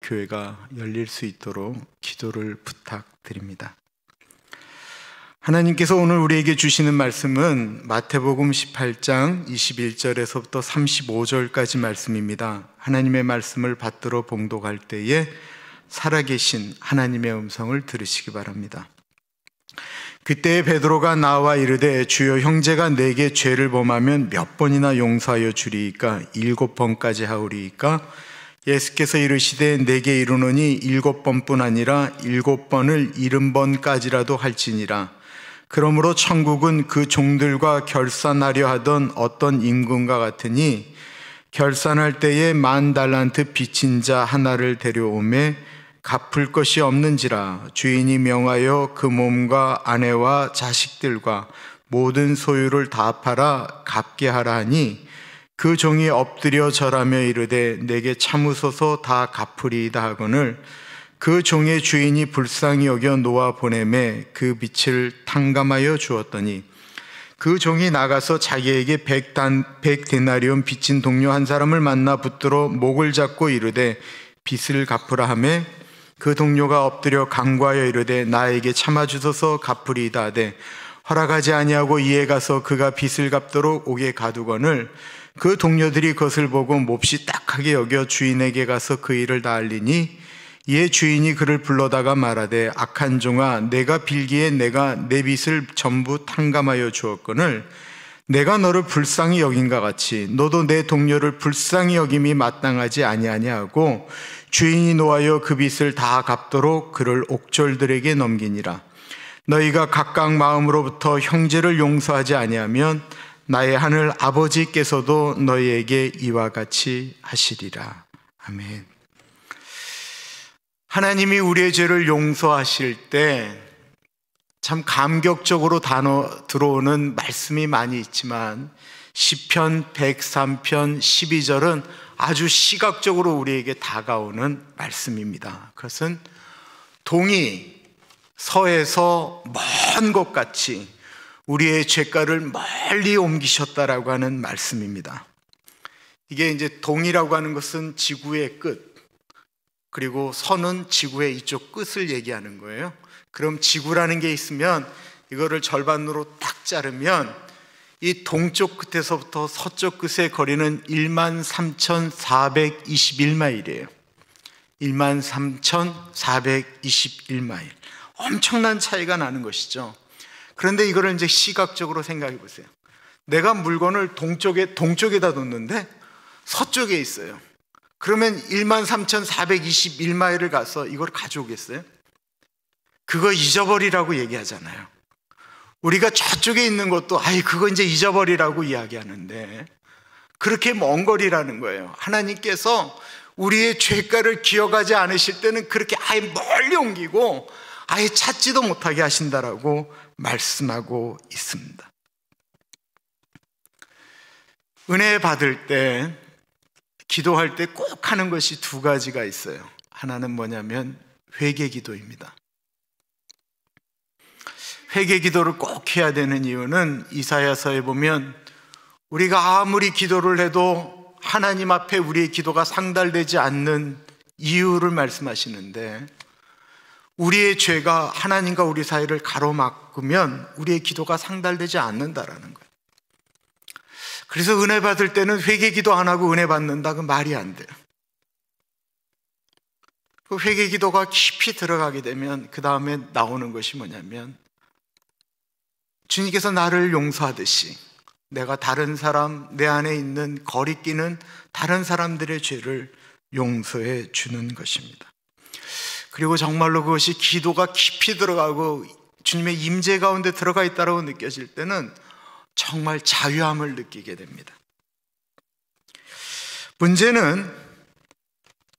교회가 열릴 수 있도록 기도를 부탁드립니다. 하나님께서 오늘 우리에게 주시는 말씀은 마태복음 18장 21절에서부터 35절까지 말씀입니다. 하나님의 말씀을 받들어 봉독할 때에 살아계신 하나님의 음성을 들으시기 바랍니다. 그때 베드로가 나와 이르되 주여, 형제가 내게 죄를 범하면 몇 번이나 용서하여 주리이까? 7번까지 하오리이까? 예수께서 이르시되 내게 이르노니 7번뿐 아니라 7번을 70번까지라도 할지니라. 그러므로 천국은 그 종들과 결산하려 하던 어떤 임금과 같으니 결산할 때에 10,000달란트 빚진 자 하나를 데려오매 갚을 것이 없는지라. 주인이 명하여 그 몸과 아내와 자식들과 모든 소유를 다 팔아 갚게 하라 하니 그 종이 엎드려 절하며 이르되 내게 참으소서 다 갚으리이다 하거늘 그 종의 주인이 불쌍히 여겨 놓아 보내매 그 빚을 탕감하여 주었더니 그 종이 나가서 자기에게 100데나리온 빚진 동료 한 사람을 만나 붙들어 목을 잡고 이르되 빚을 갚으라 하매 그 동료가 엎드려 간구하여 이르되 나에게 참아주소서 갚으리이다 하되 허락하지 아니하고 이에 가서 그가 빚을 갚도록 옥에 가두거늘 그 동료들이 그것을 보고 몹시 딱하게 여겨 주인에게 가서 그 일을 다 알리니 이에 주인이 그를 불러다가 말하되 악한 종아, 내가 빌기에 내가 내 빚을 전부 탕감하여 주었거늘 내가 너를 불쌍히 여긴과 같이 너도 내 동료를 불쌍히 여김이 마땅하지 아니하냐고 주인이 노하여 그 빚을 다 갚도록 그를 옥졸들에게 넘기니라. 너희가 각각 마음으로부터 형제를 용서하지 아니하면 나의 하늘 아버지께서도 너희에게 이와 같이 하시리라. 아멘. 하나님이 우리의 죄를 용서하실 때 참 감격적으로 들어오는 말씀이 많이 있지만 시편 103편 12절은 아주 시각적으로 우리에게 다가오는 말씀입니다. 그것은 동이 서에서 먼 것 같이 우리의 죄가를 멀리 옮기셨다라고 하는 말씀입니다. 이게 이제 동이라고 하는 것은 지구의 끝, 그리고 서는 지구의 이쪽 끝을 얘기하는 거예요. 그럼 지구라는 게 있으면 이거를 절반으로 딱 자르면 이 동쪽 끝에서부터 서쪽 끝의 거리는 13,421마일이에요. 13,421마일. 엄청난 차이가 나는 것이죠. 그런데 이거를 이제 시각적으로 생각해 보세요. 내가 물건을 동쪽에다 뒀는데 서쪽에 있어요. 그러면 13,421마일을 가서 이걸 가져오겠어요? 그거 잊어버리라고 얘기하잖아요. 우리가 저쪽에 있는 것도 그거 이제 잊어버리라고 이야기하는데 그렇게 먼 거리라는 거예요. 하나님께서 우리의 죄가를 기억하지 않으실 때는 그렇게 아예 멀리 옮기고 아예 찾지도 못하게 하신다라고 말씀하고 있습니다. 은혜 받을 때, 기도할 때 꼭 하는 것이 두 가지가 있어요. 하나는 뭐냐면 회개 기도입니다. 회개 기도를 꼭 해야 되는 이유는 이사야서에 보면 우리가 아무리 기도를 해도 하나님 앞에 우리의 기도가 상달되지 않는 이유를 말씀하시는데 우리의 죄가 하나님과 우리 사이를 가로막으면 우리의 기도가 상달되지 않는다라는 거예요. 그래서 은혜 받을 때는 회개 기도 안 하고 은혜 받는다, 그 말이 안 돼요. 그 회개 기도가 깊이 들어가게 되면 그 다음에 나오는 것이 뭐냐면 주님께서 나를 용서하듯이 내가 다른 사람, 내 안에 있는 거리끼는 다른 사람들의 죄를 용서해 주는 것입니다. 그리고 정말로 그것이 기도가 깊이 들어가고 주님의 임재 가운데 들어가 있다고 느껴질 때는 정말 자유함을 느끼게 됩니다. 문제는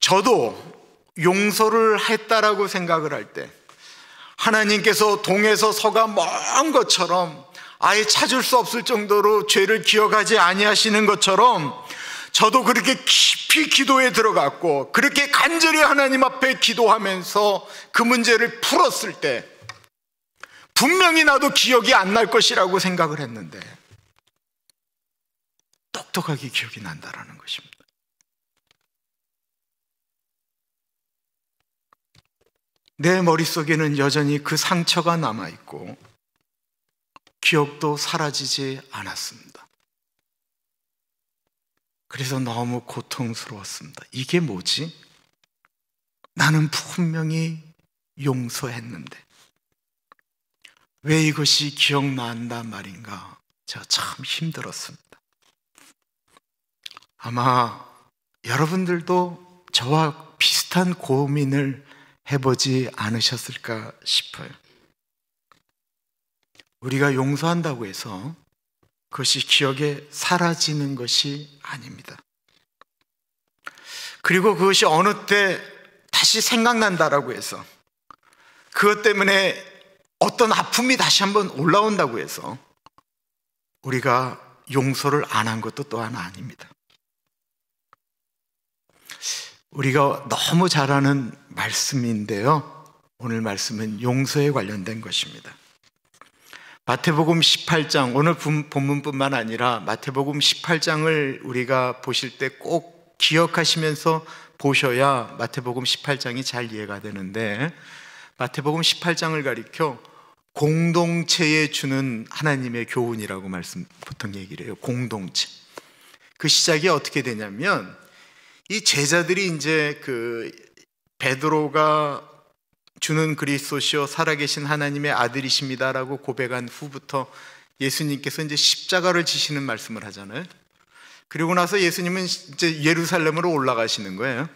저도 용서를 했다라고 생각을 할 때 하나님께서 동에서 서가 먼 것처럼 아예 찾을 수 없을 정도로 죄를 기억하지 아니하시는 것처럼 저도 그렇게 깊이 기도에 들어갔고 그렇게 간절히 하나님 앞에 기도하면서 그 문제를 풀었을 때 분명히 나도 기억이 안 날 것이라고 생각을 했는데 똑똑하게 기억이 난다라는 것입니다. 내 머릿속에는 여전히 그 상처가 남아있고 기억도 사라지지 않았습니다. 그래서 너무 고통스러웠습니다. 이게 뭐지? 나는 분명히 용서했는데 왜 이것이 기억난단 말인가? 제가 참 힘들었습니다. 아마 여러분들도 저와 비슷한 고민을 해보지 않으셨을까 싶어요. 우리가 용서한다고 해서 그것이 기억에 사라지는 것이 아닙니다. 그리고 그것이 어느 때 다시 생각난다라고 해서 그것 때문에 어떤 아픔이 다시 한번 올라온다고 해서 우리가 용서를 안 한 것도 또한 아닙니다. 우리가 너무 잘 아는 말씀인데요, 오늘 말씀은 용서에 관련된 것입니다. 마태복음 18장, 오늘 본문뿐만 아니라 마태복음 18장을 우리가 보실 때 꼭 기억하시면서 보셔야 마태복음 18장이 잘 이해가 되는데, 마태복음 18장을 가리켜 공동체에 주는 하나님의 교훈이라고 보통 얘기를 해요. 공동체. 그 시작이 어떻게 되냐면, 이 제자들이 이제 그 베드로가 주는 그리스도시요 살아계신 하나님의 아들이십니다라고 고백한 후부터 예수님께서 이제 십자가를 지시는 말씀을 하잖아요. 그리고 나서 예수님은 이제 예루살렘으로 올라가시는 거예요.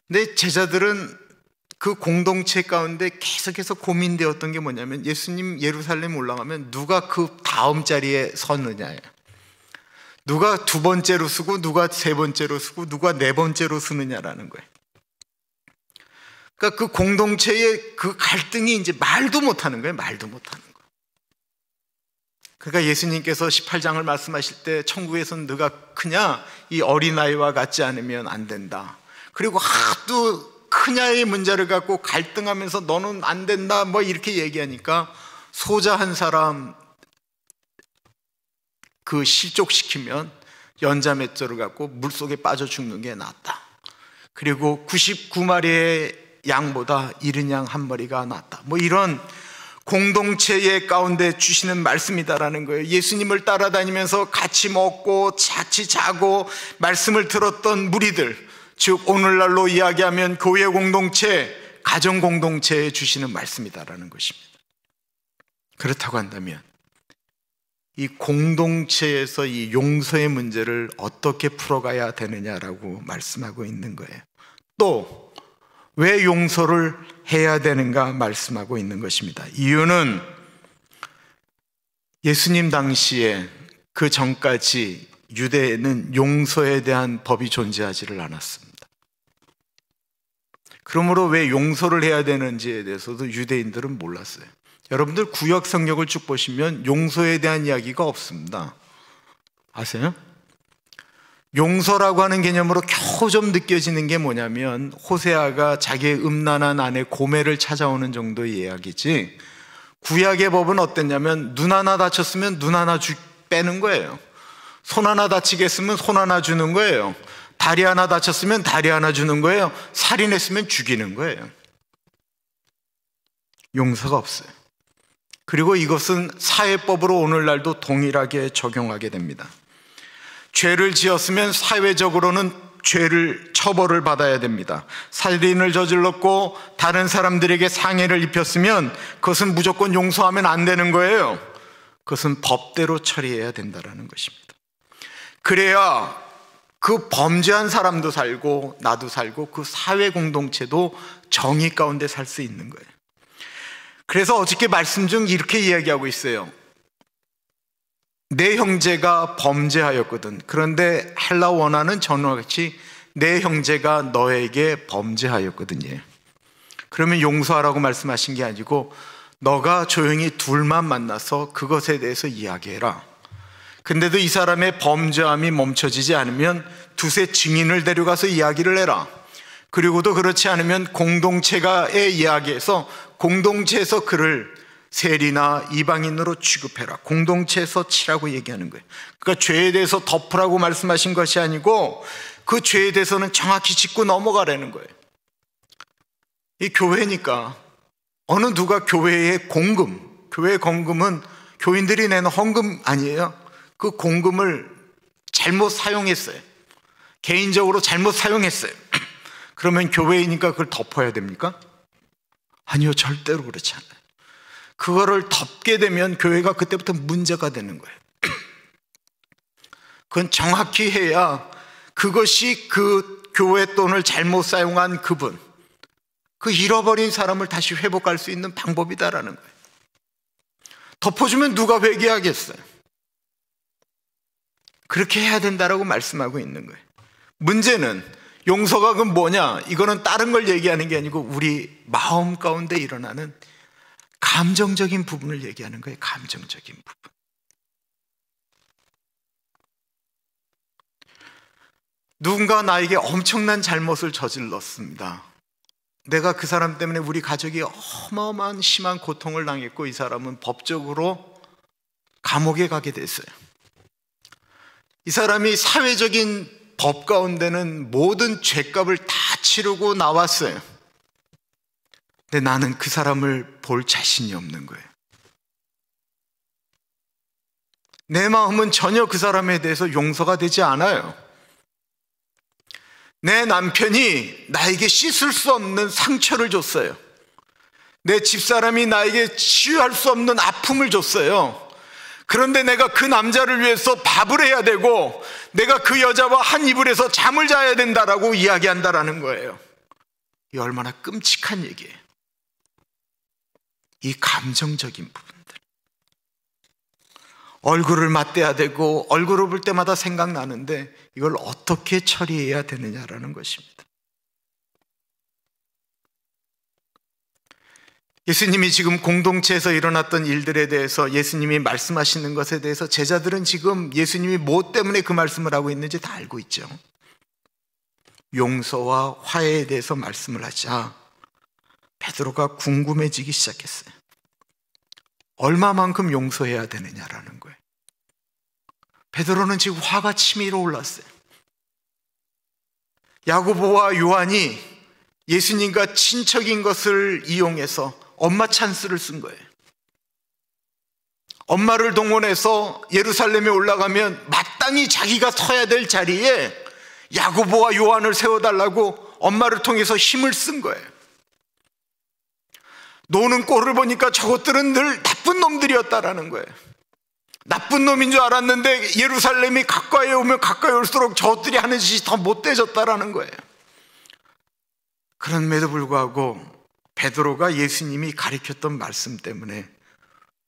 근데 제자들은 그 공동체 가운데 계속해서 고민되었던 게 뭐냐면, 예수님 예루살렘 올라가면 누가 그 다음 자리에 서느냐예요. 누가 두 번째로 쓰고 누가 세 번째로 쓰고 누가 네 번째로 쓰느냐라는 거예요. 그러니까 그 공동체의 그 갈등이 이제 말도 못하는 거예요. 말도 못하는 거예요. 그러니까 예수님께서 18장을 말씀하실 때 천국에서는 누가 크냐, 이 어린아이와 같지 않으면 안 된다. 그리고 하도 크냐의 문제를 갖고 갈등하면서 너는 안 된다 뭐 이렇게 얘기하니까 소자 한 사람 그 실족시키면 연자맷돌을 갖고 물속에 빠져 죽는 게 낫다. 그리고 99마리의 양보다 이른 양 한 마리가 낫다. 뭐 이런 공동체의 가운데 주시는 말씀이다라는 거예요. 예수님을 따라다니면서 같이 먹고 같이 자고 말씀을 들었던 무리들, 즉 오늘날로 이야기하면 교회 공동체, 가정 공동체에 주시는 말씀이다라는 것입니다. 그렇다고 한다면 이 공동체에서 이 용서의 문제를 어떻게 풀어가야 되느냐라고 말씀하고 있는 거예요. 또 왜 용서를 해야 되는가 말씀하고 있는 것입니다. 이유는 예수님 당시에 그 전까지 유대에는 용서에 대한 법이 존재하지를 않았습니다. 그러므로 왜 용서를 해야 되는지에 대해서도 유대인들은 몰랐어요. 여러분들 구약 성경을 쭉 보시면 용서에 대한 이야기가 없습니다. 아세요? 용서라고 하는 개념으로 겨우 좀 느껴지는 게 뭐냐면, 호세아가 자기의 음란한 아내 고멜을 찾아오는 정도의 이야기지, 구약의 법은 어땠냐면 눈 하나 다쳤으면 눈 하나 빼는 거예요. 손 하나 다치겠으면 손 하나 주는 거예요. 다리 하나 다쳤으면 다리 하나 주는 거예요. 살인했으면 죽이는 거예요. 용서가 없어요. 그리고 이것은 사회법으로 오늘날도 동일하게 적용하게 됩니다. 죄를 지었으면 사회적으로는 죄를 처벌을 받아야 됩니다. 살인을 저질렀고 다른 사람들에게 상해를 입혔으면 그것은 무조건 용서하면 안 되는 거예요. 그것은 법대로 처리해야 된다는 것입니다. 그래야 그 범죄한 사람도 살고 나도 살고 그 사회 공동체도 정의 가운데 살 수 있는 거예요. 그래서 어저께 말씀 중 이렇게 이야기하고 있어요. 내 형제가 범죄하였거든. 그런데 헬라 원어는 전어같이 내 형제가 너에게 범죄하였거든요. 그러면 용서하라고 말씀하신 게 아니고 너가 조용히 둘만 만나서 그것에 대해서 이야기해라. 근데도 이 사람의 범죄함이 멈춰지지 않으면 두세 증인을 데려가서 이야기를 해라. 그리고도 그렇지 않으면 공동체가의 이야기에서 공동체에서 그를 세리나 이방인으로 취급해라. 공동체에서 치라고 얘기하는 거예요. 그러니까 죄에 대해서 덮으라고 말씀하신 것이 아니고 그 죄에 대해서는 정확히 짚고 넘어가라는 거예요. 이 교회니까 어느 누가 교회의 공금, 교회 공금은 교인들이 내는 헌금 아니에요. 그 공금을 잘못 사용했어요. 개인적으로 잘못 사용했어요. 그러면 교회이니까 그걸 덮어야 됩니까? 아니요, 절대로 그렇지 않아요. 그거를 덮게 되면 교회가 그때부터 문제가 되는 거예요. 그건 정확히 해야 그것이 그 교회 돈을 잘못 사용한 그분, 그 잃어버린 사람을 다시 회복할 수 있는 방법이다라는 거예요. 덮어주면 누가 회개하겠어요? 그렇게 해야 된다라고 말씀하고 있는 거예요. 문제는 용서가 그럼 뭐냐? 이거는 다른 걸 얘기하는 게 아니고 우리 마음 가운데 일어나는 감정적인 부분을 얘기하는 거예요. 감정적인 부분. 누군가 나에게 엄청난 잘못을 저질렀습니다. 내가 그 사람 때문에 우리 가족이 어마어마한 심한 고통을 당했고 이 사람은 법적으로 감옥에 가게 됐어요. 이 사람이 사회적인 법 가운데는 모든 죄값을 다 치르고 나왔어요. 근데 나는 그 사람을 볼 자신이 없는 거예요. 내 마음은 전혀 그 사람에 대해서 용서가 되지 않아요. 내 남편이 나에게 씻을 수 없는 상처를 줬어요. 내 집사람이 나에게 치유할 수 없는 아픔을 줬어요. 그런데 내가 그 남자를 위해서 밥을 해야 되고 내가 그 여자와 한 이불에서 잠을 자야 된다라고 이야기한다라는 거예요. 이 얼마나 끔찍한 얘기예요. 이 감정적인 부분들, 얼굴을 맞대야 되고 얼굴을 볼 때마다 생각나는데 이걸 어떻게 처리해야 되느냐라는 것입니다. 예수님이 지금 공동체에서 일어났던 일들에 대해서 예수님이 말씀하시는 것에 대해서 제자들은 지금 예수님이 뭐 때문에 그 말씀을 하고 있는지 다 알고 있죠. 용서와 화해에 대해서 말씀을 하자 베드로가 궁금해지기 시작했어요. 얼마만큼 용서해야 되느냐라는 거예요. 베드로는 지금 화가 치밀어 올랐어요. 야고보와 요한이 예수님과 친척인 것을 이용해서 엄마 찬스를 쓴 거예요. 엄마를 동원해서 예루살렘에 올라가면 마땅히 자기가 서야 될 자리에 야고보와 요한을 세워달라고 엄마를 통해서 힘을 쓴 거예요. 노는 꼴을 보니까 저것들은 늘 나쁜 놈들이었다라는 거예요. 나쁜 놈인 줄 알았는데 예루살렘이 가까이 오면 가까이 올수록 저것들이 하는 짓이 더 못돼졌다라는 거예요. 그럼에도 불구하고 베드로가 예수님이 가르쳤던 말씀 때문에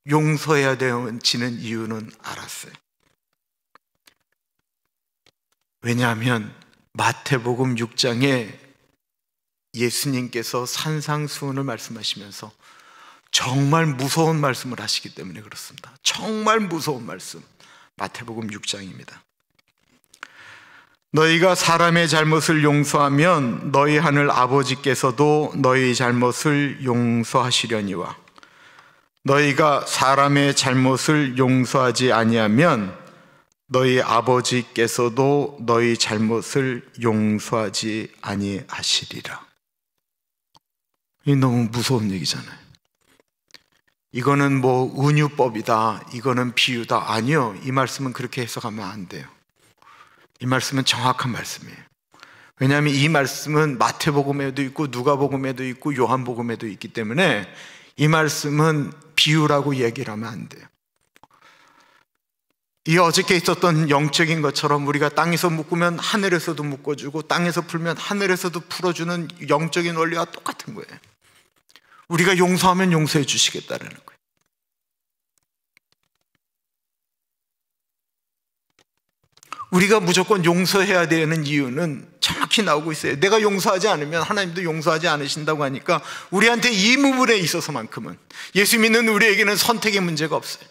용서해야 되는 이유는 알았어요. 왜냐하면 마태복음 6장에 예수님께서 산상수훈을 말씀하시면서 정말 무서운 말씀을 하시기 때문에 그렇습니다. 정말 무서운 말씀, 마태복음 6장입니다. 너희가 사람의 잘못을 용서하면 너희 하늘 아버지께서도 너희 잘못을 용서하시려니와 너희가 사람의 잘못을 용서하지 아니하면 너희 아버지께서도 너희 잘못을 용서하지 아니하시리라. 이 너무 무서운 얘기잖아요. 이거는 뭐 은유법이다, 이거는 비유다. 아니요, 이 말씀은 그렇게 해석하면 안 돼요. 이 말씀은 정확한 말씀이에요. 왜냐하면 이 말씀은 마태복음에도 있고 누가복음에도 있고 요한복음에도 있기 때문에 이 말씀은 비유라고 얘기를 하면 안 돼요. 이 어저께 있었던 영적인 것처럼 우리가 땅에서 묶으면 하늘에서도 묶어주고 땅에서 풀면 하늘에서도 풀어주는 영적인 원리와 똑같은 거예요. 우리가 용서하면 용서해 주시겠다는 거예요. 우리가 무조건 용서해야 되는 이유는 정확히 나오고 있어요. 내가 용서하지 않으면 하나님도 용서하지 않으신다고 하니까 우리한테 이 부분에 있어서만큼은, 예수 믿는 우리에게는 선택의 문제가 없어요.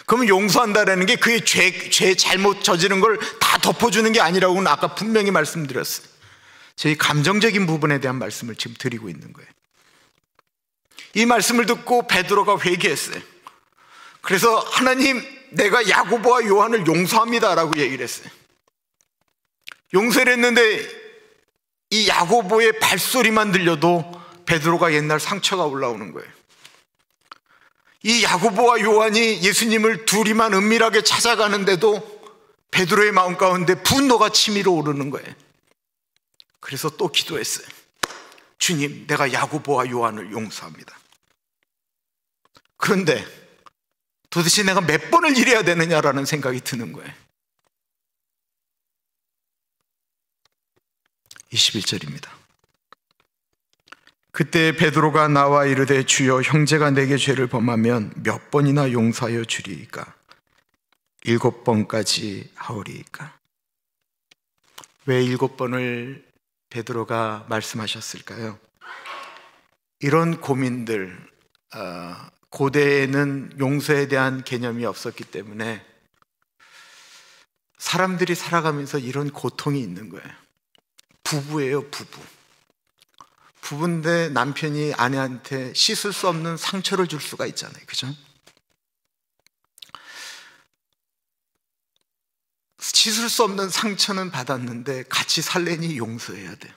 그러면 용서한다라는 게 그의 죄 잘못 저지른 걸 다 덮어주는 게 아니라고는 아까 분명히 말씀드렸어요. 저희 감정적인 부분에 대한 말씀을 지금 드리고 있는 거예요. 이 말씀을 듣고 베드로가 회개했어요. 그래서 하나님, 내가 야고보와 요한을 용서합니다라고 얘기를 했어요. 용서를 했는데 이 야고보의 발소리만 들려도 베드로가 옛날 상처가 올라오는 거예요. 이 야고보와 요한이 예수님을 둘이만 은밀하게 찾아가는데도 베드로의 마음 가운데 분노가 치밀어 오르는 거예요. 그래서 또 기도했어요. 주님, 내가 야고보와 요한을 용서합니다. 그런데 도대체 내가 몇 번을 이래야 되느냐라는 생각이 드는 거예요. 21절입니다. 그때 베드로가 나와 이르되 주여, 형제가 내게 죄를 범하면 몇 번이나 용서하여 주리이까? 7번까지 하오리이까? 왜 7번을 베드로가 말씀하셨을까요? 이런 고민들, 고대에는 용서에 대한 개념이 없었기 때문에 사람들이 살아가면서 이런 고통이 있는 거예요. 부부예요, 부부. 부부인데 남편이 아내한테 씻을 수 없는 상처를 줄 수가 있잖아요. 그죠? 씻을 수 없는 상처는 받았는데 같이 살래니 용서해야 돼요.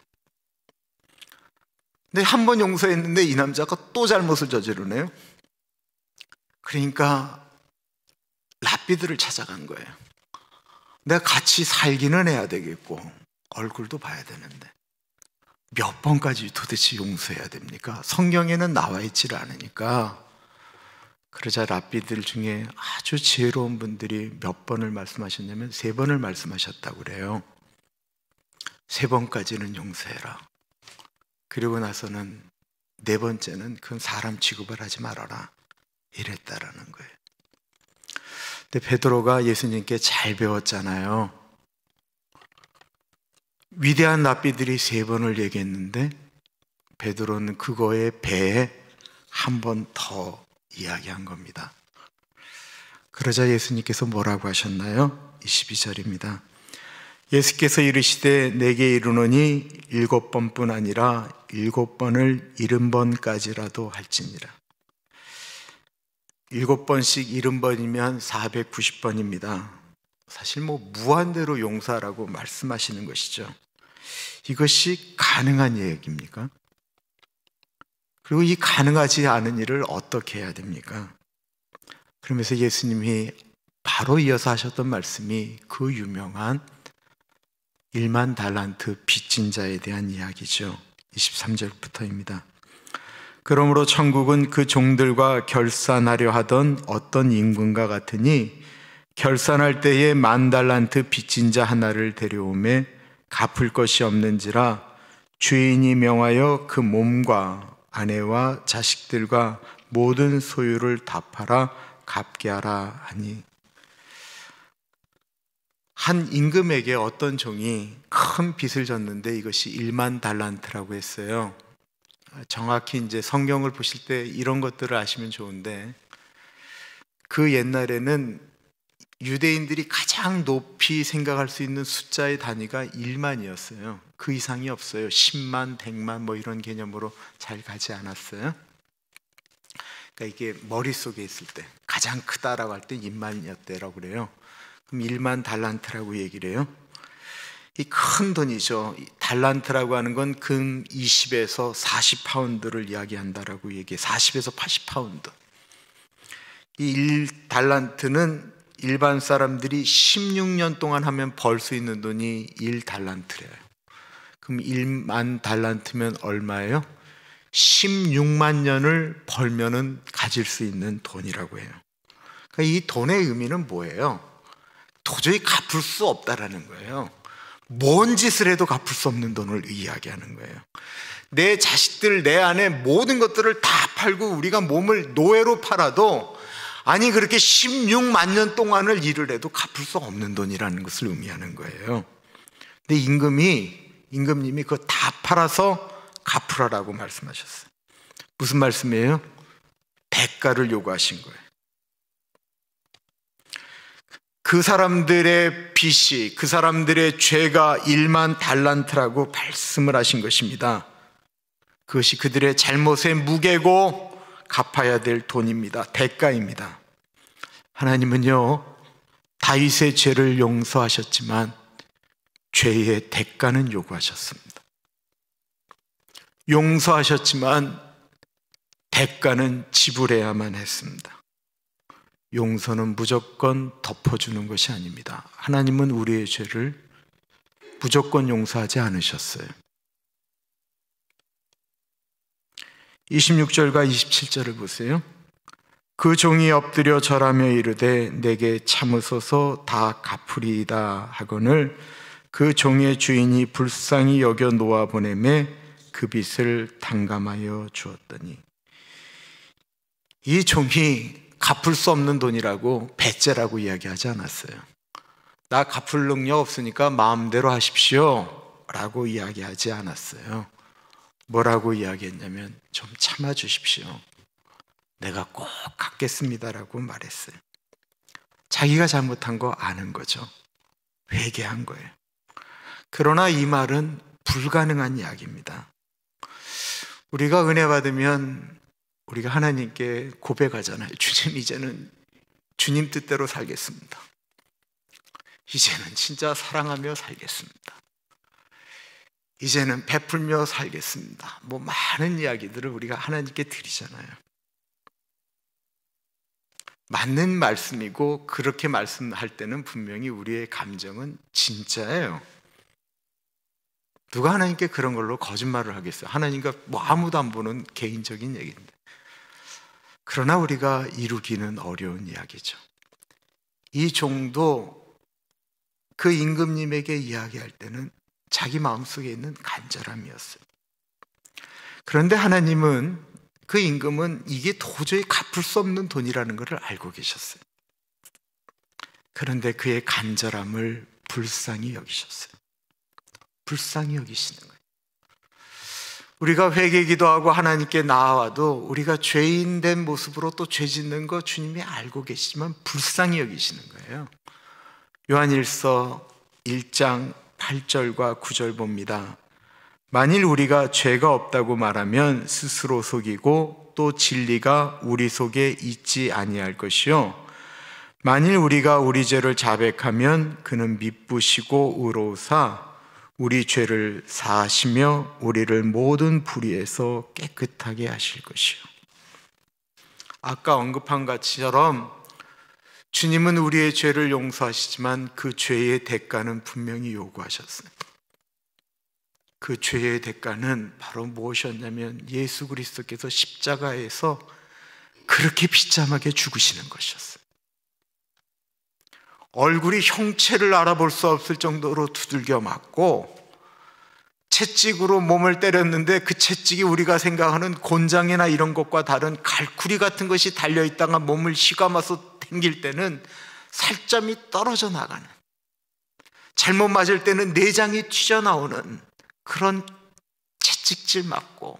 근데 한 번 용서했는데 이 남자가 또 잘못을 저지르네요. 그러니까 랍비들을 찾아간 거예요. 내가 같이 살기는 해야 되겠고 얼굴도 봐야 되는데 몇 번까지 도대체 용서해야 됩니까? 성경에는 나와 있지를 않으니까. 그러자 랍비들 중에 아주 지혜로운 분들이 몇 번을 말씀하셨냐면 3번을 말씀하셨다고 그래요. 3번까지는 용서해라. 그리고 나서는 4번째는 그건 사람 취급을 하지 말아라, 이랬다라는 거예요. 근데 베드로가 예수님께 잘 배웠잖아요. 위대한 랍비들이 3번을 얘기했는데 베드로는 그거에 배에 한 번 더 이야기한 겁니다. 그러자 예수님께서 뭐라고 하셨나요? 22절입니다. 예수께서 이르시되 내게 이르노니 7번뿐 아니라 7번을 70번까지라도 할지니라. 7번씩 70번이면 490번입니다. 사실 무한대로 용서하라고 말씀하시는 것이죠. 이것이 가능한 얘기입니까? 그리고 이 가능하지 않은 일을 어떻게 해야 됩니까? 그러면서 예수님이 바로 이어서 하셨던 말씀이 그 유명한 1만 달란트 빚진 자에 대한 이야기죠. 23절부터입니다. 그러므로 천국은 그 종들과 결산하려 하던 어떤 임금과 같으니 결산할 때에 1만 달란트 빚진 자 하나를 데려오매 갚을 것이 없는지라 주인이 명하여 그 몸과 아내와 자식들과 모든 소유를 다 팔아 갚게 하라 하니. 한 임금에게 어떤 종이 큰 빚을 졌는데 이것이 1만 달란트라고 했어요. 정확히 이제 성경을 보실 때 이런 것들을 아시면 좋은데, 그 옛날에는 유대인들이 가장 높이 생각할 수 있는 숫자의 단위가 1만이었어요. 그 이상이 없어요. 10만, 100만 이런 개념으로 잘 가지 않았어요. 그러니까 이게 머릿속에 있을 때 가장 크다라고 할 때 1만이었대라고 그래요. 그럼 1만 달란트라고 얘기를 해요. 이 큰 돈이죠. 달란트라고 하는 건 금 20에서 40파운드를 이야기한다라고 얘기해요. 40에서 80파운드. 이 1달란트는 일반 사람들이 16년 동안 하면 벌 수 있는 돈이 1달란트래요. 그럼 1만 달란트면 얼마예요? 16만 년을 벌면은 가질 수 있는 돈이라고 해요. 그러니까 이 돈의 의미는 뭐예요? 도저히 갚을 수 없다라는 거예요. 뭔 짓을 해도 갚을 수 없는 돈을 이야기하는 거예요. 내 자식들, 내 아내 모든 것들을 다 팔고 우리가 몸을 노예로 팔아도, 아니 그렇게 16만 년 동안을 일을 해도 갚을 수 없는 돈이라는 것을 의미하는 거예요. 근데 임금님이 그거 다 팔아서 갚으라라고 말씀하셨어요. 무슨 말씀이에요? 대가를 요구하신 거예요. 그 사람들의 빚이, 그 사람들의 죄가 1만 달란트라고 말씀을 하신 것입니다. 그것이 그들의 잘못의 무게고 갚아야 될 돈입니다. 대가입니다. 하나님은요, 다윗의 죄를 용서하셨지만 죄의 대가는 요구하셨습니다. 용서하셨지만 대가는 지불해야만 했습니다. 용서는 무조건 덮어주는 것이 아닙니다. 하나님은 우리의 죄를 무조건 용서하지 않으셨어요. 26절과 27절을 보세요. 그 종이 엎드려 절하며 이르되 내게 참으소서 다 갚으리이다 하거늘 그 종의 주인이 불쌍히 여겨 놓아 보내매 그 빚을 탕감하여 주었더니, 이 종이 갚을 수 없는 돈이라고 배째라고 이야기하지 않았어요. 나 갚을 능력 없으니까 마음대로 하십시오 라고 이야기하지 않았어요. 뭐라고 이야기했냐면 좀 참아주십시오. 내가 꼭 갚겠습니다라고 말했어요. 자기가 잘못한 거 아는 거죠. 회개한 거예요. 그러나 이 말은 불가능한 이야기입니다. 우리가 은혜 받으면 우리가 하나님께 고백하잖아요. 주님, 이제는 주님 뜻대로 살겠습니다. 이제는 진짜 사랑하며 살겠습니다. 이제는 베풀며 살겠습니다. 뭐 많은 이야기들을 우리가 하나님께 드리잖아요. 맞는 말씀이고 그렇게 말씀할 때는 분명히 우리의 감정은 진짜예요. 누가 하나님께 그런 걸로 거짓말을 하겠어요? 하나님과 뭐 아무도 안 보는 개인적인 얘기인데. 그러나 우리가 이루기는 어려운 이야기죠. 이 종도 그 임금님에게 이야기할 때는 자기 마음속에 있는 간절함이었어요. 그런데 하나님은, 그 임금은 이게 도저히 갚을 수 없는 돈이라는 것을 알고 계셨어요. 그런데 그의 간절함을 불쌍히 여기셨어요. 불쌍히 여기시는 거예요. 우리가 회개 기도하고 하나님께 나아와도 우리가 죄인 된 모습으로 또 죄 짓는 거 주님이 알고 계시지만 불쌍히 여기시는 거예요. 요한일서 1장 8절과 9절 봅니다. 만일 우리가 죄가 없다고 말하면 스스로 속이고 또 진리가 우리 속에 있지 아니할 것이요, 만일 우리가 우리 죄를 자백하면 그는 미쁘시고 의로우사 우리 죄를 사하시며 우리를 모든 불의에서 깨끗하게 하실 것이요. 아까 언급한 것처럼 주님은 우리의 죄를 용서하시지만 그 죄의 대가는 분명히 요구하셨어요. 그 죄의 대가는 바로 무엇이었냐면 예수 그리스도께서 십자가에서 그렇게 비참하게 죽으시는 것이었어요. 얼굴이 형체를 알아볼 수 없을 정도로 두들겨 맞고 채찍으로 몸을 때렸는데 그 채찍이 우리가 생각하는 곤장이나 이런 것과 다른 갈쿠리 같은 것이 달려있다가 몸을 휘감아서 당길 때는 살점이 떨어져 나가는, 잘못 맞을 때는 내장이 튀어나오는 그런 채찍질 맞고,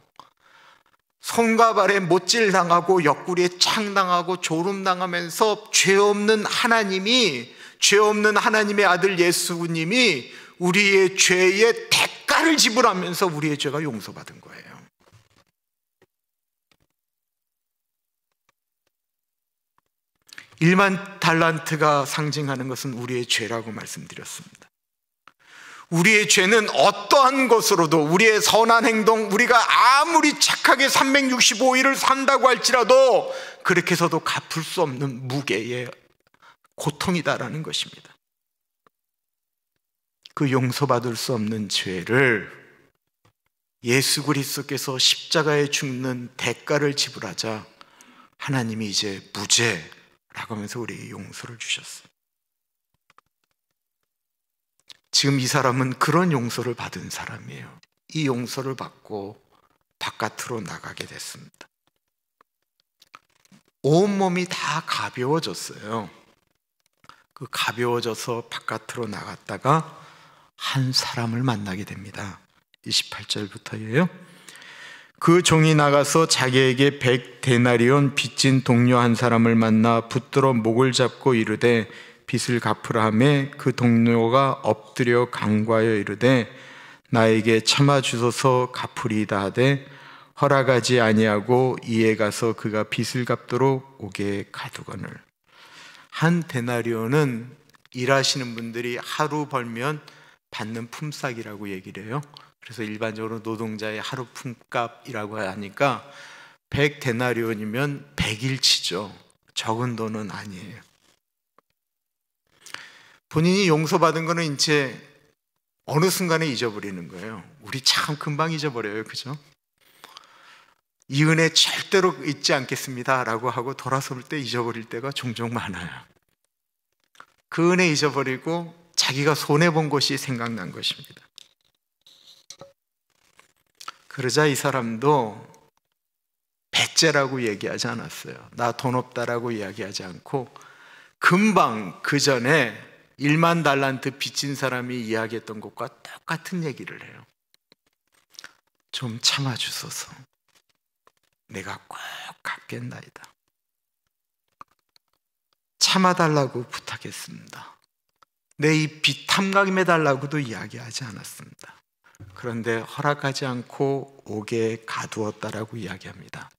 손과 발에 못질 당하고 옆구리에 창 당하고 졸음 당하면서 죄 없는 하나님의 아들 예수님이 우리의 죄의 대가를 지불하면서 우리의 죄가 용서받은 거예요. 일만 달란트가 상징하는 것은 우리의 죄라고 말씀드렸습니다. 우리의 죄는 어떠한 것으로도, 우리의 선한 행동, 우리가 아무리 착하게 365일을 산다고 할지라도 그렇게 해서도 갚을 수 없는 무게의 고통이다라는 것입니다. 그 용서받을 수 없는 죄를 예수 그리스도께서 십자가에 죽는 대가를 지불하자 하나님이 이제 무죄라고 하면서 우리에게 용서를 주셨어요. 지금 이 사람은 그런 용서를 받은 사람이에요. 이 용서를 받고 바깥으로 나가게 됐습니다. 온몸이 다 가벼워졌어요. 그 가벼워져서 바깥으로 나갔다가 한 사람을 만나게 됩니다. 28절부터예요. 그 종이 나가서 자기에게 100데나리온 빚진 동료 한 사람을 만나 붙들어 목을 잡고 이르되 빚을 갚으라 하매 그 동료가 엎드려 간구하여 이르되 나에게 참아 주소서 갚으리이다 하되 허락하지 아니하고 이에 가서 그가 빚을 갚도록 옥에 가두거늘. 한 데나리온은 일하시는 분들이 하루 벌면 받는 품삯이라고 얘기를 해요. 그래서 일반적으로 노동자의 하루 품값이라고 하니까 100데나리온이면 100일치죠. 적은 돈은 아니에요. 본인이 용서받은 거는 이제 어느 순간에 잊어버리는 거예요. 우리 참 금방 잊어버려요. 그죠? 이 은혜 절대로 잊지 않겠습니다 라고 하고 돌아설 때 잊어버릴 때가 종종 많아요. 그 은혜 잊어버리고 자기가 손해본 것이 생각난 것입니다. 그러자 이 사람도 배째라고 얘기하지 않았어요. 나 돈 없다라고 이야기하지 않고 금방 그 전에 1만 달란트 빚진 사람이 이야기했던 것과 똑같은 얘기를 해요. 좀 참아주소서. 내가 꼭 갚겠나이다. 참아달라고 부탁했습니다. 내 이 빚 탕감해달라고도 이야기하지 않았습니다. 그런데 허락하지 않고 옥에 가두었다라고 이야기합니다.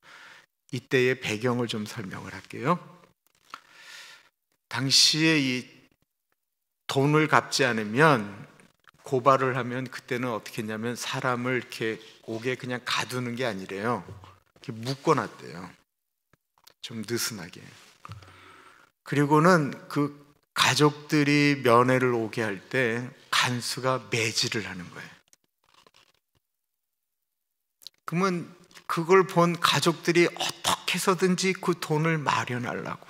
이때의 배경을 좀 설명을 할게요. 당시에 이 돈을 갚지 않으면 고발을 하면 그때는 어떻게 했냐면 사람을 이렇게 옥에 그냥 가두는 게 아니래요. 이렇게 묶어놨대요. 좀 느슨하게. 그리고는 그 가족들이 면회를 오게 할 때 간수가 매질을 하는 거예요. 그러면 그걸 본 가족들이 어떻게 해서든지 그 돈을 마련하려고,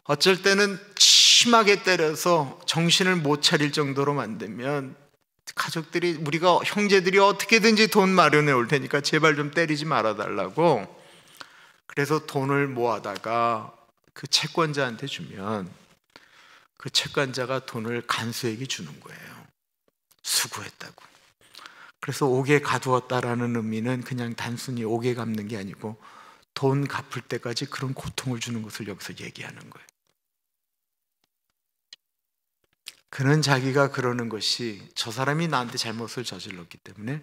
어쩔 때는 심하게 때려서 정신을 못 차릴 정도로 만들면 가족들이, 우리가 형제들이 어떻게든지 돈 마련해 올 테니까 제발 좀 때리지 말아달라고, 그래서 돈을 모아다가 그 채권자한테 주면 그 채권자가 돈을 간수에게 주는 거예요. 수고했다고. 그래서 옥에 가두었다라는 의미는 그냥 단순히 옥에 갚는 게 아니고 돈 갚을 때까지 그런 고통을 주는 것을 여기서 얘기하는 거예요. 그는 자기가 그러는 것이 저 사람이 나한테 잘못을 저질렀기 때문에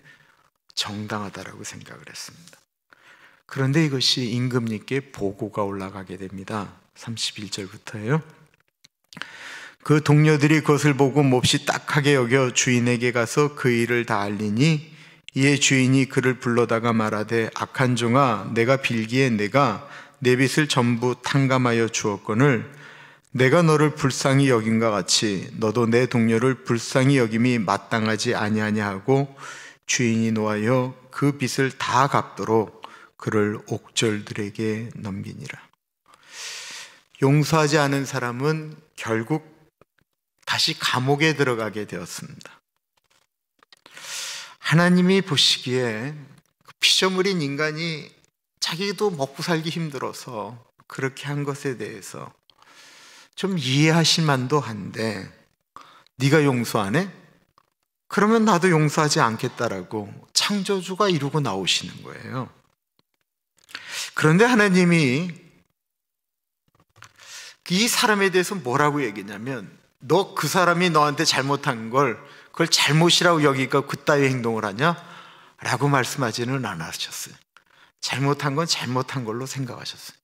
정당하다라고 생각을 했습니다. 그런데 이것이 임금님께 보고가 올라가게 됩니다. 31절부터예요. 그 동료들이 그것을 보고 몹시 딱하게 여겨 주인에게 가서 그 일을 다 알리니, 이에 주인이 그를 불러다가 말하되, 악한 종아, 내가 빌기에 내가 내 빚을 전부 탕감하여 주었거늘 내가 너를 불쌍히 여김과 같이 너도 내 동료를 불쌍히 여김이 마땅하지 아니하냐 하고 주인이 노하여 그 빚을 다 갚도록 그를 옥졸들에게 넘기니라. 용서하지 않은 사람은 결국 다시 감옥에 들어가게 되었습니다. 하나님이 보시기에 피조물인 인간이 자기도 먹고 살기 힘들어서 그렇게 한 것에 대해서 좀 이해하실 만도 한데, 네가 용서 안 해? 그러면 나도 용서하지 않겠다라고 창조주가 이루고 나오시는 거예요. 그런데 하나님이 이 사람에 대해서 뭐라고 얘기냐면, 너 그 사람이 너한테 잘못한 걸 그걸 잘못이라고 여기니까 그따위 행동을 하냐? 라고 말씀하지는 않으셨어요. 잘못한 건 잘못한 걸로 생각하셨어요.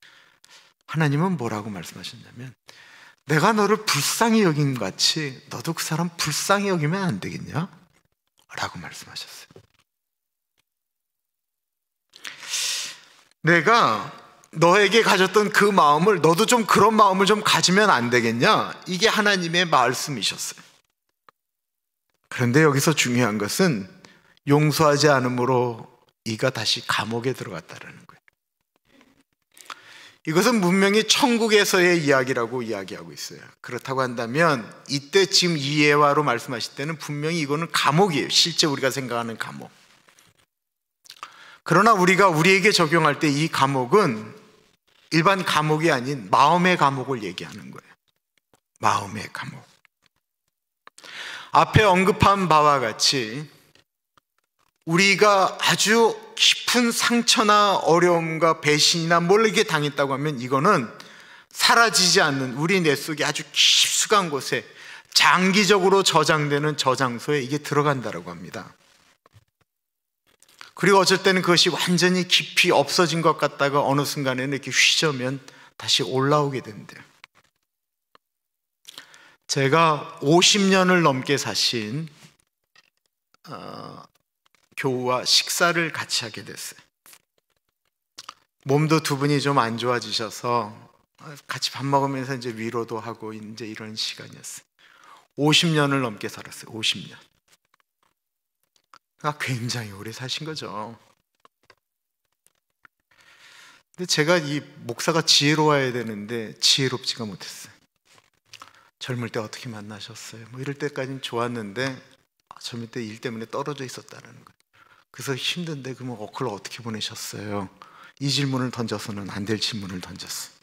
하나님은 뭐라고 말씀하셨냐면, 내가 너를 불쌍히 여긴 같이 너도 그 사람 불쌍히 여기면 안 되겠냐? 라고 말씀하셨어요. 내가 너에게 가졌던 그 마음을 너도 좀 그런 마음을 좀 가지면 안 되겠냐? 이게 하나님의 말씀이셨어요. 그런데 여기서 중요한 것은 용서하지 않음으로 이가 다시 감옥에 들어갔다는 거예요. 이것은 분명히 천국에서의 이야기라고 이야기하고 있어요. 그렇다고 한다면 이때 지금 이 예화로 말씀하실 때는 분명히 이거는 감옥이에요. 실제 우리가 생각하는 감옥. 그러나 우리가 우리에게 적용할 때 이 감옥은 일반 감옥이 아닌 마음의 감옥을 얘기하는 거예요. 마음의 감옥. 앞에 언급한 바와 같이 우리가 아주 깊은 상처나 어려움과 배신이나 뭘 이렇게 당했다고 하면 이거는 사라지지 않는 우리 뇌 속에 아주 깊숙한 곳에 장기적으로 저장되는 저장소에 이게 들어간다고 합니다. 그리고 어쩔 때는 그것이 완전히 깊이 없어진 것 같다가 어느 순간에는 이렇게 휘저으면 다시 올라오게 된대요. 제가 50년을 넘게 사신 교우와 식사를 같이 하게 됐어요. 몸도 두 분이 좀 안 좋아지셔서 같이 밥 먹으면서 이제 위로도 하고 이제 이런 시간이었어요. 50년을 넘게 살았어요. 50년. 그러니까 굉장히 오래 사신 거죠. 근데 제가 이 목사가 지혜로워야 되는데 지혜롭지가 못했어요. 젊을 때 어떻게 만나셨어요? 뭐 이럴 때까지는 좋았는데 젊을 때 일 때문에 떨어져 있었다는 거예요. 그래서 힘든데 그러면 그걸 어떻게 보내셨어요? 이 질문을 던져서는 안 될 질문을 던졌어요.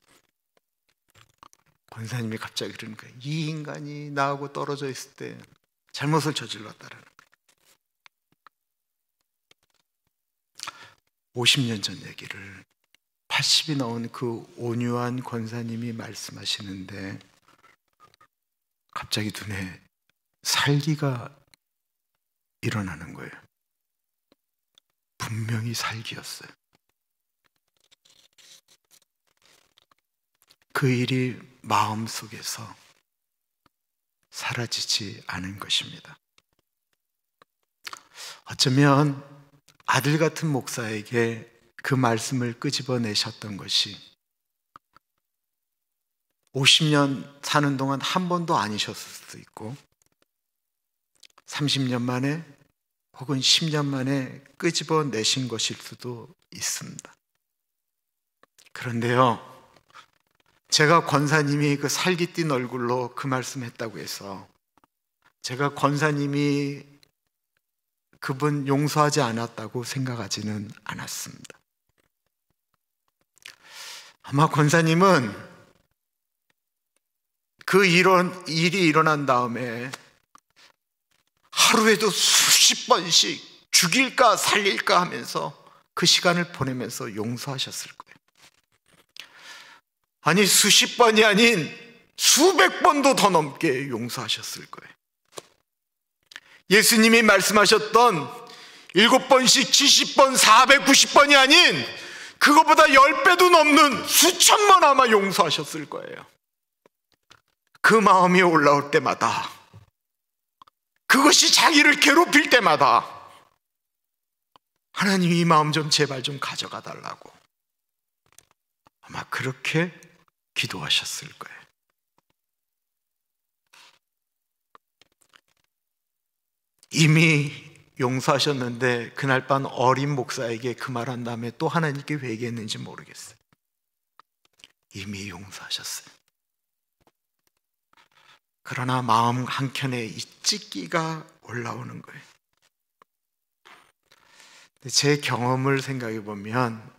권사님이 갑자기 그러는 거예요. 이 인간이 나하고 떨어져 있을 때 잘못을 저질렀다라는 거예요. 50년 전 얘기를 80이 넘은 그 온유한 권사님이 말씀하시는데 갑자기 눈에 살기가 일어나는 거예요. 분명히 살기였어요. 그 일이 마음속에서 사라지지 않은 것입니다. 어쩌면 아들 같은 목사에게 그 말씀을 끄집어내셨던 것이 50년 사는 동안 한 번도 아니셨을 수도 있고 30년 만에 혹은 10년 만에 끄집어내신 것일 수도 있습니다. 그런데요, 제가 권사님이 그 살기 띈 얼굴로 그 말씀했다고 해서 제가 권사님이 그분 용서하지 않았다고 생각하지는 않았습니다. 아마 권사님은 그 일이 일어난 다음에 하루에도 수십 번씩 죽일까 살릴까 하면서 그 시간을 보내면서 용서하셨을 거예요. 아니 수십 번이 아닌 수백 번도 더 넘게 용서하셨을 거예요. 예수님이 말씀하셨던 7번씩 70번 490번이 아닌 그것보다 10배도 넘는 수천 번 아마 용서하셨을 거예요. 그 마음이 올라올 때마다, 그것이 자기를 괴롭힐 때마다 하나님 이 마음 좀 제발 좀 가져가 달라고 아마 그렇게 기도하셨을 거예요. 이미 용서하셨는데 그날 밤 어린 목사에게 그 말한 다음에 또 하나님께 회개했는지 모르겠어요. 이미 용서하셨어요. 그러나 마음 한켠에 이 찢기가 올라오는 거예요. 제 경험을 생각해 보면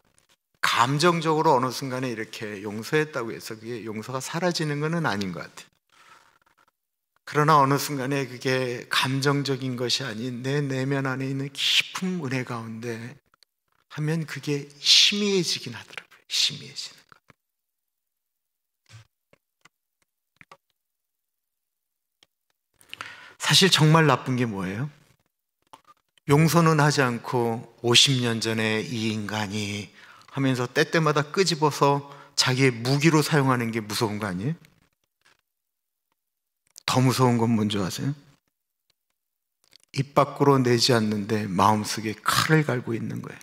감정적으로 어느 순간에 이렇게 용서했다고 해서 그게 용서가 사라지는 것은 아닌 것 같아요. 그러나 어느 순간에 그게 감정적인 것이 아닌 내 내면 안에 있는 깊은 은혜 가운데 하면 그게 희미해지긴 하더라고요. 희미해지는 것. 사실 정말 나쁜 게 뭐예요? 용서는 하지 않고 50년 전에 이 인간이 하면서 때때마다 끄집어서 자기의 무기로 사용하는 게 무서운 거 아니에요? 더 무서운 건 뭔지 아세요? 입 밖으로 내지 않는데 마음속에 칼을 갈고 있는 거예요.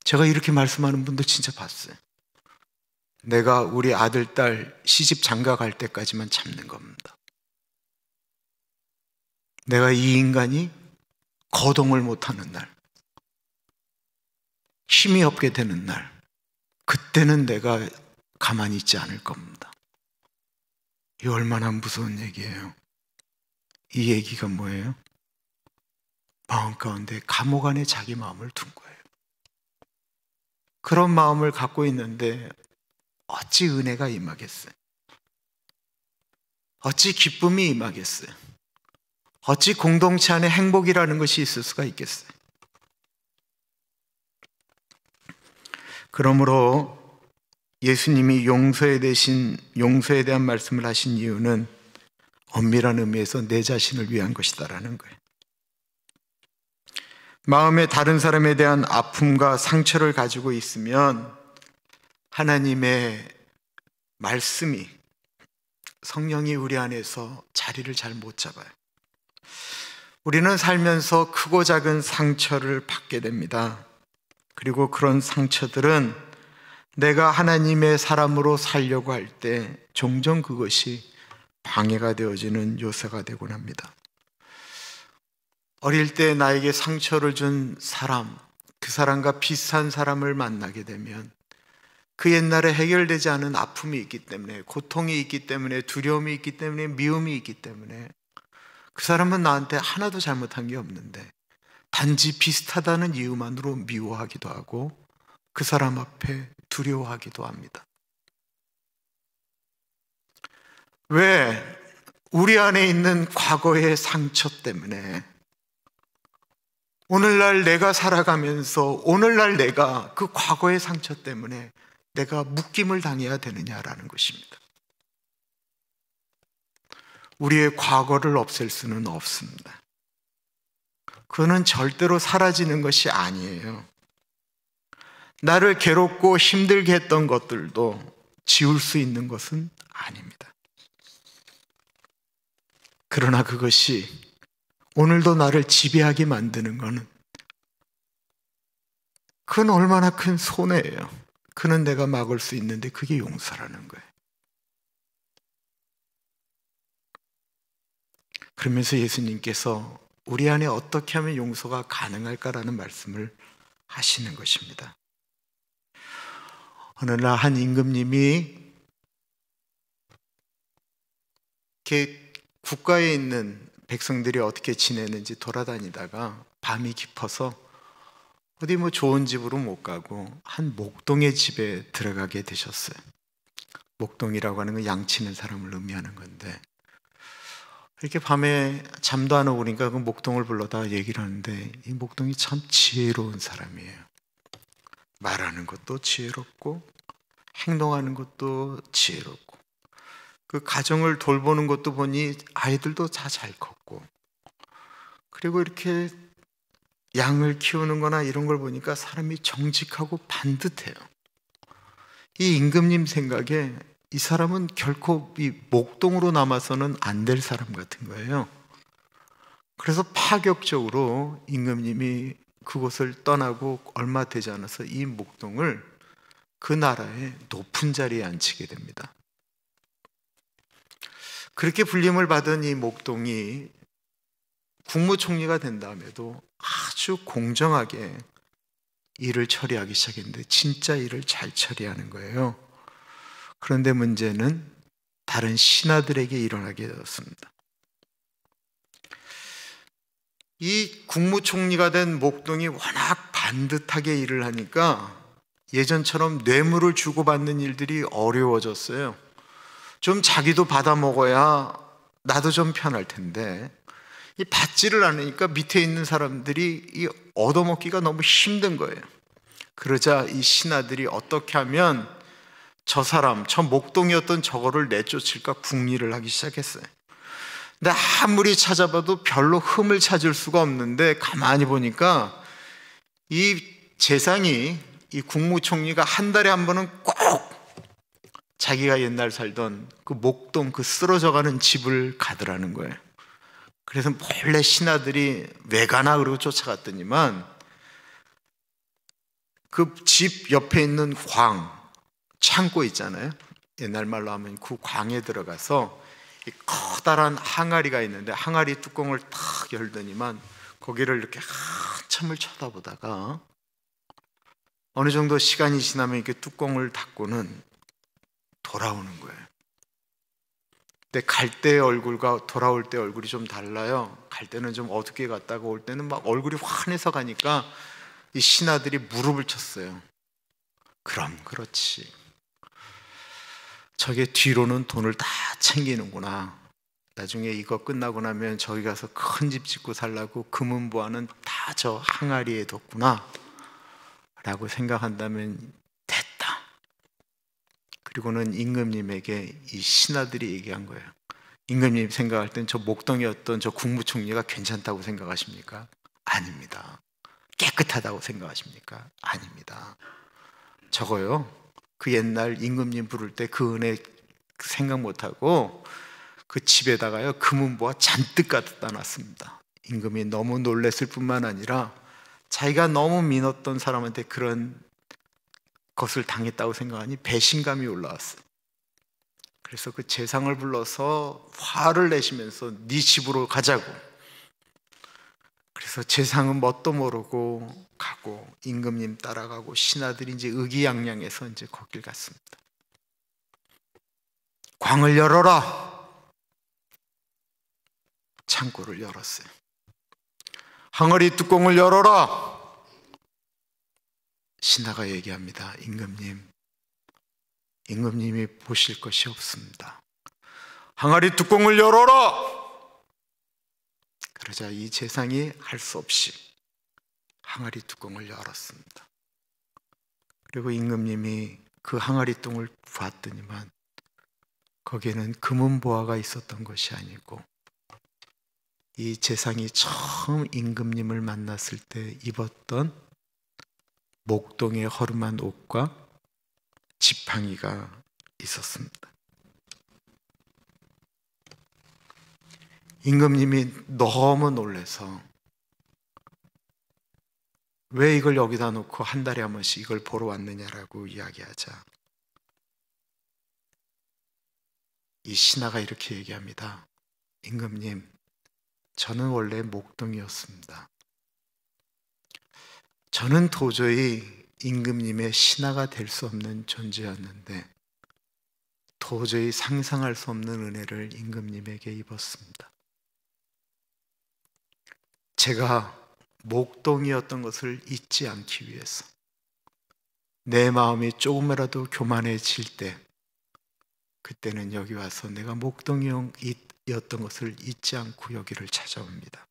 제가 이렇게 말씀하는 분들 진짜 봤어요. 내가 우리 아들, 딸 시집 장가 갈 때까지만 참는 겁니다. 내가 이 인간이 거동을 못하는 날, 힘이 없게 되는 날, 그때는 내가 가만히 있지 않을 겁니다. 이 얼마나 무서운 얘기예요. 이 얘기가 뭐예요? 마음 가운데 감옥 안에 자기 마음을 둔 거예요. 그런 마음을 갖고 있는데 어찌 은혜가 임하겠어요? 어찌 기쁨이 임하겠어요? 어찌 공동체 안에 행복이라는 것이 있을 수가 있겠어요? 그러므로 예수님이 용서에 대한 말씀을 하신 이유는 엄밀한 의미에서 내 자신을 위한 것이다라는 거예요. 마음에 다른 사람에 대한 아픔과 상처를 가지고 있으면 하나님의 말씀이, 성령이 우리 안에서 자리를 잘 못 잡아요. 우리는 살면서 크고 작은 상처를 받게 됩니다. 그리고 그런 상처들은 내가 하나님의 사람으로 살려고 할 때 종종 그것이 방해가 되어지는 요소가 되곤 합니다. 어릴 때 나에게 상처를 준 사람, 그 사람과 비슷한 사람을 만나게 되면 그 옛날에 해결되지 않은 아픔이 있기 때문에, 고통이 있기 때문에, 두려움이 있기 때문에, 미움이 있기 때문에 그 사람은 나한테 하나도 잘못한 게 없는데 단지 비슷하다는 이유만으로 미워하기도 하고 그 사람 앞에 두려워하기도 합니다. 왜? 우리 안에 있는 과거의 상처 때문에 오늘날 내가 살아가면서 오늘날 내가 그 과거의 상처 때문에 내가 묶임을 당해야 되느냐라는 것입니다. 우리의 과거를 없앨 수는 없습니다. 그거는 절대로 사라지는 것이 아니에요. 나를 괴롭고 힘들게 했던 것들도 지울 수 있는 것은 아닙니다. 그러나 그것이 오늘도 나를 지배하게 만드는 것은 그건 얼마나 큰 손해예요. 그는 내가 막을 수 있는데 그게 용서라는 거예요. 그러면서 예수님께서 우리 안에 어떻게 하면 용서가 가능할까라는 말씀을 하시는 것입니다. 어느 날 한 임금님이 이렇게 국가에 있는 백성들이 어떻게 지내는지 돌아다니다가 밤이 깊어서 어디 좋은 집으로 못 가고 한 목동의 집에 들어가게 되셨어요. 목동이라고 하는 건 양치는 사람을 의미하는 건데, 이렇게 밤에 잠도 안 오고 그러니까 그 목동을 불러다 얘기를 하는데 이 목동이 참 지혜로운 사람이에요. 말하는 것도 지혜롭고 행동하는 것도 지혜롭고 그 가정을 돌보는 것도 보니 아이들도 다 잘 컸고, 그리고 이렇게 양을 키우는 거나 이런 걸 보니까 사람이 정직하고 반듯해요. 이 임금님 생각에 이 사람은 결코 이 목동으로 남아서는 안 될 사람 같은 거예요. 그래서 파격적으로 임금님이 그곳을 떠나고 얼마 되지 않아서 이 목동을 그 나라의 높은 자리에 앉히게 됩니다. 그렇게 불림을 받은 이 목동이 국무총리가 된 다음에도 아주 공정하게 일을 처리하기 시작했는데 진짜 일을 잘 처리하는 거예요. 그런데 문제는 다른 신하들에게 일어나게 되었습니다. 이 국무총리가 된 목동이 워낙 반듯하게 일을 하니까 예전처럼 뇌물을 주고받는 일들이 어려워졌어요. 좀 자기도 받아 먹어야 나도 좀 편할 텐데 이 받지를 않으니까 밑에 있는 사람들이 이 얻어먹기가 너무 힘든 거예요. 그러자 이 신하들이 어떻게 하면 저 사람, 저 목동이었던 저거를 내쫓을까 궁리를 하기 시작했어요. 근데 아무리 찾아봐도 별로 흠을 찾을 수가 없는데 가만히 보니까 이 재상이, 이 국무총리가 한 달에 한 번은 꼭 자기가 옛날 살던 그 목동 그 쓰러져가는 집을 가더라는 거예요. 그래서 몰래 신하들이 왜 가나 그러고 쫓아갔더니만 그 집 옆에 있는 광, 창고 있잖아요. 옛날 말로 하면 그 광에 들어가서 이 커다란 항아리가 있는데 항아리 뚜껑을 탁 열더니만 거기를 이렇게 한참을 쳐다보다가 어느 정도 시간이 지나면 이렇게 뚜껑을 닫고는 돌아오는 거예요. 근데 갈 때의 얼굴과 돌아올 때 얼굴이 좀 달라요. 갈 때는 좀 어둡게 갔다가 올 때는 막 얼굴이 환해서 가니까 이 신하들이 무릎을 쳤어요. 그럼 그렇지. 저게 뒤로는 돈을 다 챙기는구나. 나중에 이거 끝나고 나면 저기 가서 큰 집 짓고 살라고 금은보화는 다 저 항아리에 뒀구나 라고 생각한다면 됐다. 그리고는 임금님에게 이 신하들이 얘기한 거예요. 임금님 생각할 땐 저 목동이었던 저 국무총리가 괜찮다고 생각하십니까? 아닙니다. 깨끗하다고 생각하십니까? 아닙니다. 저거요, 그 옛날 임금님 부를 때 그 은혜 생각 못하고 그 집에다가요 금은보화 잔뜩 갖다 놨습니다. 임금이 너무 놀랐을 뿐만 아니라 자기가 너무 믿었던 사람한테 그런 것을 당했다고 생각하니 배신감이 올라왔어요. 그래서 그 재상을 불러서 화를 내시면서 네 집으로 가자고. 그래서 재상은 뭣도 모르고 가고 임금님 따라가고 신하들이 이제 의기양양해서 이제 거길 갔습니다. 광을 열어라. 창고를 열었어요. 항아리 뚜껑을 열어라. 신하가 얘기합니다. 임금님이 보실 것이 없습니다. 항아리 뚜껑을 열어라. 그러자 이 재상이 할 수 없이 항아리 뚜껑을 열었습니다. 그리고 임금님이 그 항아리 뚜껑을 봤더니만 거기에는 금은 보화가 있었던 것이 아니고 이 재상이 처음 임금님을 만났을 때 입었던 목동의 허름한 옷과 지팡이가 있었습니다. 임금님이 너무 놀라서 왜 이걸 여기다 놓고 한 달에 한 번씩 이걸 보러 왔느냐라고 이야기하자 이 신하가 이렇게 얘기합니다. 임금님, 저는 원래 목동이었습니다. 저는 도저히 임금님의 신하가 될 수 없는 존재였는데 도저히 상상할 수 없는 은혜를 임금님에게 입었습니다. 제가 목동이었던 것을 잊지 않기 위해서 내 마음이 조금이라도 교만해질 때 그때는 여기 와서 내가 목동이었던 것을 잊지 않고 여기를 찾아옵니다.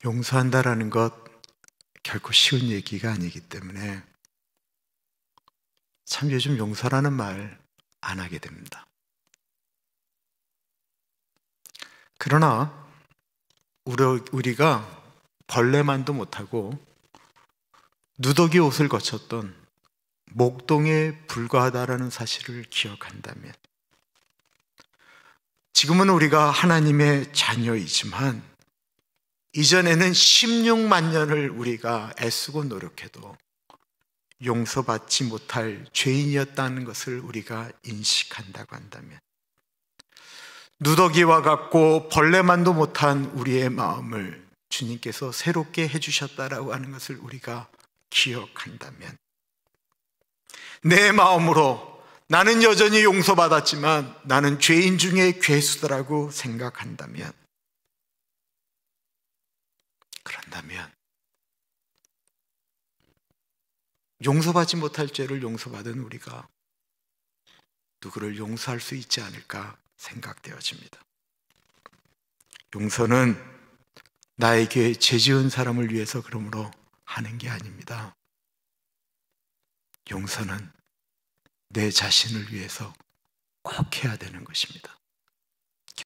용서한다라는 것 결코 쉬운 얘기가 아니기 때문에 참 요즘 용서라는 말 안 하게 됩니다. 그러나 우리가 벌레만도 못하고 누더기 옷을 거쳤던 목동에 불과하다라는 사실을 기억한다면 지금은 우리가 하나님의 자녀이지만 이전에는 16만 년을 우리가 애쓰고 노력해도 용서받지 못할 죄인이었다는 것을 우리가 인식한다고 한다면 누더기와 같고 벌레만도 못한 우리의 마음을 주님께서 새롭게 해주셨다라고 하는 것을 우리가 기억한다면 내 마음으로 나는 여전히 용서받았지만 나는 죄인 중에 괴수다라고 생각한다면 그런다면 용서받지 못할 죄를 용서받은 우리가 누구를 용서할 수 있지 않을까 생각되어집니다. 용서는 나에게 죄 지은 사람을 위해서 그러므로 하는 게 아닙니다. 용서는 내 자신을 위해서 꼭 해야 되는 것입니다.